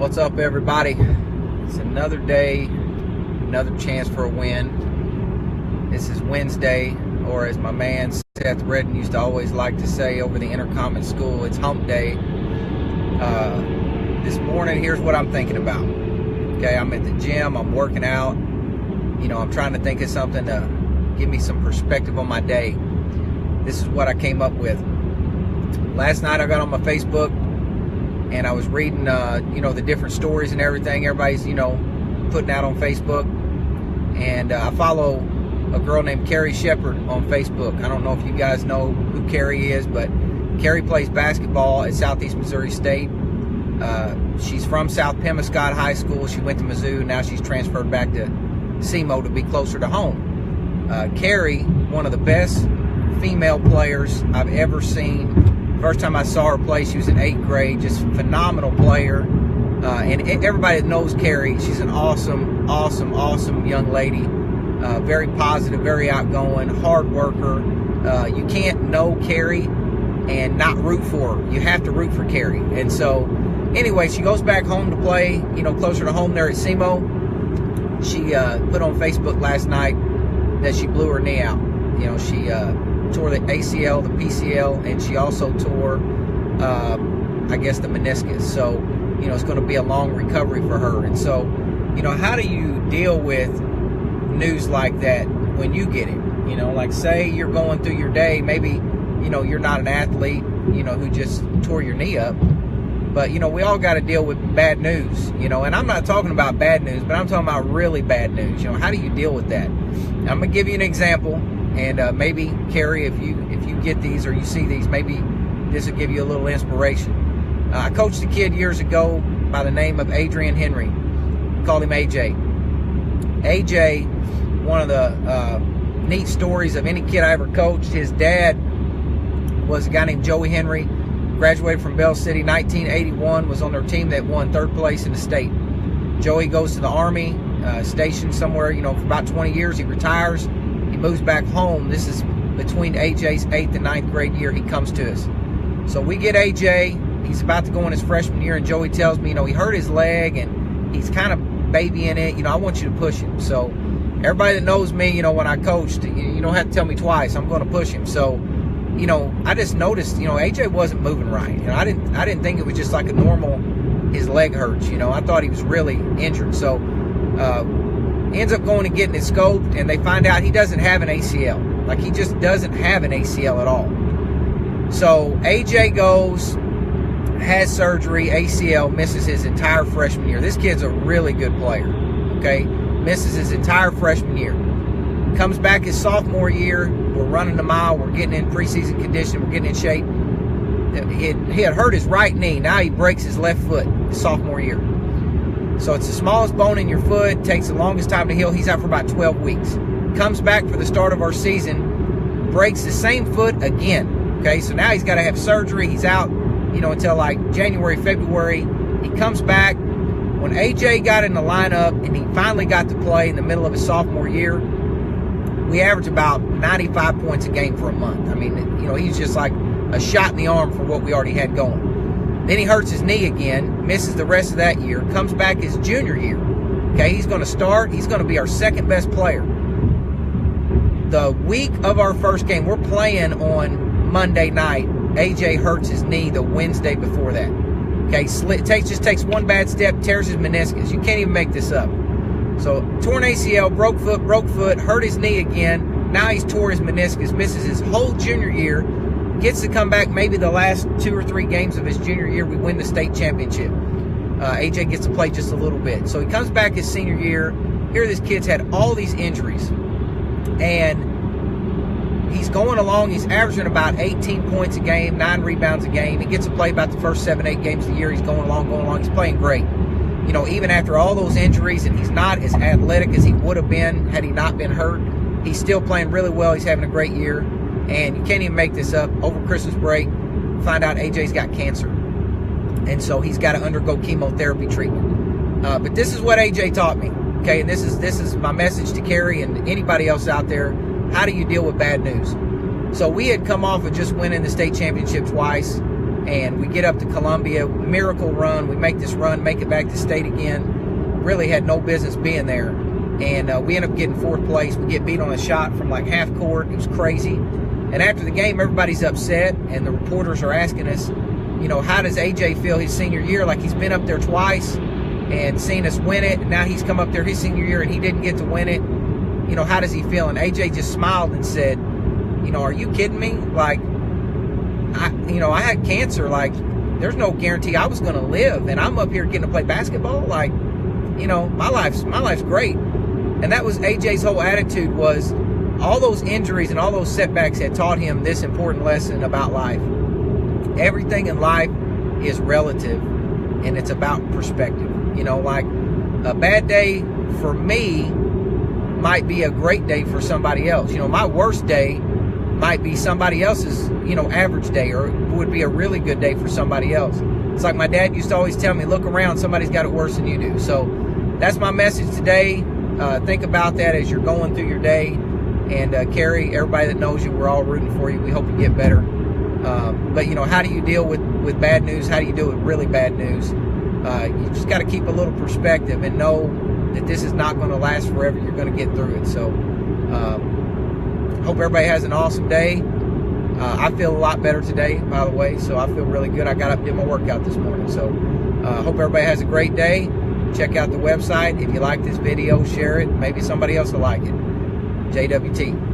What's up, everybody? It's another day, another chance for a win. This is Wednesday, or as my man Seth Redden used to always like to say over the Intercommon School, it's hump day. This morning, here's what I'm thinking about. Okay, I'm at the gym, I'm working out. I'm trying to think of something to give me some perspective on my day. This is what I came up with. Last night I got on my Facebook and I was reading, the different stories and everything everybody's, putting out on Facebook. And I follow a girl named Carrie Shepard on Facebook. I don't know if you guys know who Carrie is, but Carrie plays basketball at Southeast Missouri State. She's from South Pemiscot High School. She went to Mizzou. Now she's transferred back to SEMO to be closer to home. Carrie, one of the best female players I've ever seen. First time I saw her play, she was in 8th grade. Just phenomenal player. And everybody that knows Carrie, she's an awesome young lady. Very positive, very outgoing, hard worker. You can't know Carrie and not root for her. You have to root for Carrie. And so, anyway, she goes back home to play, closer to home there at SEMO. She put on Facebook last night that she blew her knee out. She tore the ACL, the PCL, and she also tore, the meniscus. So, it's going to be a long recovery for her. And so, how do you deal with news like that when you get it? Like say you're going through your day, maybe, you're not an athlete, who just tore your knee up. But, we all got to deal with bad news, and I'm not talking about bad news, but I'm talking about really bad news. How do you deal with that? I'm going to give you an example. And maybe, Carrie, if you get these or you see these, maybe this will give you a little inspiration. I coached a kid years ago by the name of Adrian Henry. We called him AJ. AJ, one of the neat stories of any kid I ever coached, his dad was a guy named Joey Henry, graduated from Bell City, 1981, was on their team that won 3rd place in the state. Joey goes to the Army, stationed somewhere, for about 20 years. He retires. He moves back home. This is between AJ's 8th and 9th grade year. He comes to us. So we get AJ. He's about to go in his freshman year, and Joey tells me, he hurt his leg, and he's kind of babying it. I want you to push him. So everybody that knows me, when I coached, you don't have to tell me twice. I'm going to push him. So, I just noticed, AJ wasn't moving right. I didn't think it was just like a normal, his leg hurts. I thought he was really injured. So, ends up going and getting it scoped, and they find out he doesn't have an ACL. Like, he just doesn't have an ACL at all. So AJ goes, has surgery, ACL, misses his entire freshman year. This kid's a really good player, okay? Misses his entire freshman year. Comes back his sophomore year. We're running the mile. We're getting in preseason condition. We're getting in shape. He had hurt his right knee. Now he breaks his left foot his sophomore year. So it's the smallest bone in your foot. Takes the longest time to heal. He's out for about 12 weeks. Comes back for the start of our season. Breaks the same foot again. Okay, so now he's got to have surgery. He's out, until like January, February. He comes back. When AJ got in the lineup and he finally got to play in the middle of his sophomore year, we averaged about 95 points a game for a month. I mean, he's just like a shot in the arm for what we already had going. Then he hurts his knee again, misses the rest of that year, comes back his junior year. Okay, he's going to start. He's going to be our second best player. The week of our first game, we're playing on Monday night. AJ hurts his knee the Wednesday before that. Okay, just takes one bad step, tears his meniscus. You can't even make this up. So, torn ACL, broke foot, hurt his knee again. Now he's tore his meniscus, misses his whole junior year. Gets to come back maybe the last 2 or 3 games of his junior year. We win the state championship. AJ gets to play just a little bit. So he comes back his senior year. Here this kid's had all these injuries. And he's going along. He's averaging about 18 points a game, 9 rebounds a game. He gets to play about the first 7-8 games of the year. He's going along. He's playing great. Even after all those injuries, and he's not as athletic as he would have been had he not been hurt, he's still playing really well. He's having a great year. And you can't even make this up. Over Christmas break, find out AJ's got cancer. And so he's got to undergo chemotherapy treatment. But this is what AJ taught me. Okay, and this is my message to Carrie and anybody else out there. How do you deal with bad news? So we had come off of just winning the state championship twice. and we get up to Columbia, miracle run. We make this run, make it back to state again. Really had no business being there, and we end up getting 4th place. We get beat on a shot from like half court. It was crazy. And after the game, everybody's upset, and the reporters are asking us, you know, how does AJ feel his senior year? Like, he's been up there twice and seen us win it, and now he's come up there his senior year and he didn't get to win it. You know, how does he feel? And AJ just smiled and said, you know, are you kidding me? Like, I had cancer. Like, there's no guarantee I was going to live, and I'm up here getting to play basketball. Like, you know, my life's great. And that was AJ's whole attitude, was all those injuries and all those setbacks had taught him this important lesson about life. Everything in life is relative, and it's about perspective. You know, like, a bad day for me might be a great day for somebody else. You know, my worst day might be somebody else's, you know, average day, or would be a really good day for somebody else. It's like my dad used to always tell me, look around, somebody's got it worse than you do. So that's my message today. Think about that as you're going through your day. And Carrie, everybody that knows you, we're all rooting for you. We hope you get better. But, you know, how do you deal with bad news? How do you deal with really bad news? You just got to keep a little perspective and know that this is not going to last forever. You're going to get through it. So hope everybody has an awesome day. I feel a lot better today, by the way, so I feel really good. I got up and did my workout this morning. So hope everybody has a great day. Check out the website. If you like this video, share it. Maybe somebody else will like it. JWT.